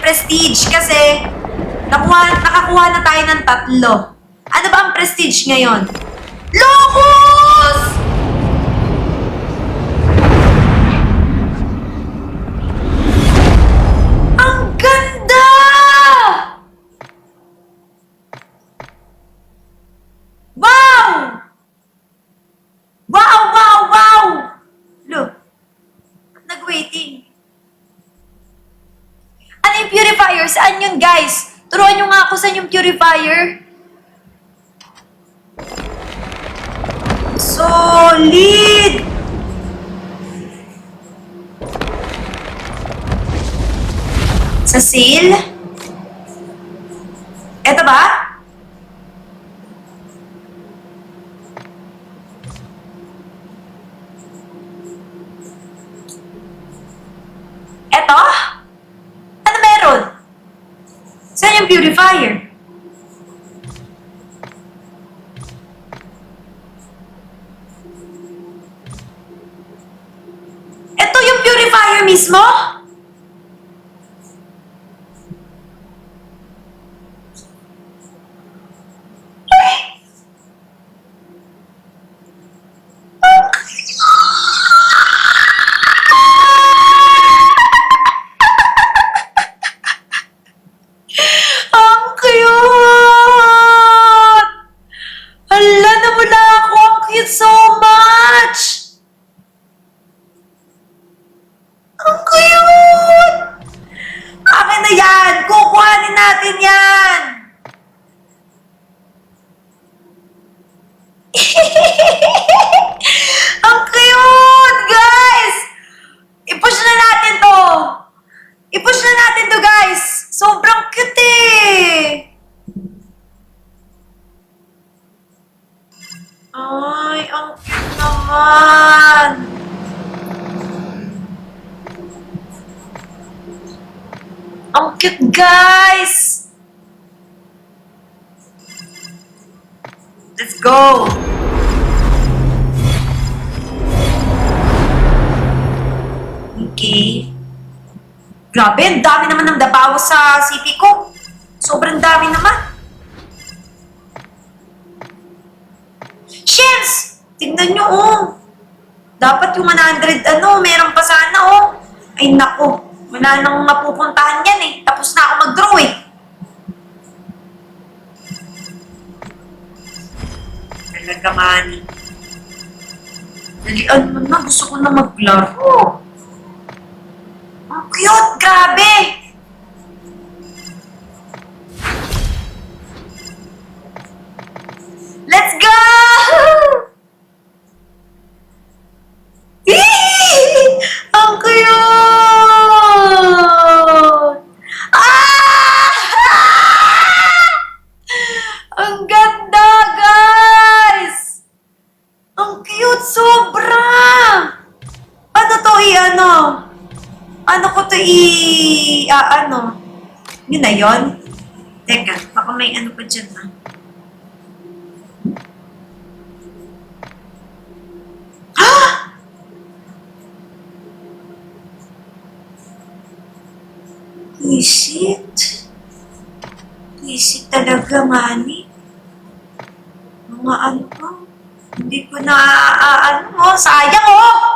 prestige kasi nakakuha na tayo ng 3. Ano ba ang prestige ngayon? Locus! Ang ganda! Wow! Wow, wow, wow! Look, nag-waiting. Ano yung purifier? Saan yun, guys? Turuan nyo nga ako saan yung purifier. Solid! Sa sale? Eto ba? Eto? Ano meron? Saan yung purifier? Ito yung purifier mismo? Ang cute! Hala, nawala ako. Ang cute so much! Ang cute! Akin na yan! Kukuhanin natin yan! Ang cute! Guys! I-push na natin to! I-push na natin to, guys! Sobrang cute eh! Ay, ang cute naman! Ang cute, guys! Let's go! Okay. Grabe, ang dami naman ng dabaw sa CP ko. Sobrang dami naman. Shims! Tingnan nyo, oh. Dapat yung 100, meron pa sana, oh. Ay, nako. Wala nang mapupuntahan yan, eh. Tapos na ako mag-draw, eh. Talaga, Manny. Dalian mo na. Gusto ko na maglaro. Ang cute! Grabe! Let's go! Ang cute! Ah! Ang ganda, guys! Ang cute, sobra! Ano to, Ano ko to Yun na yun? Teka, baka may ano pa dyan, ha? Visit? Visit talaga, Manny? Mga ano ko? Hindi ko na, sayang, oh!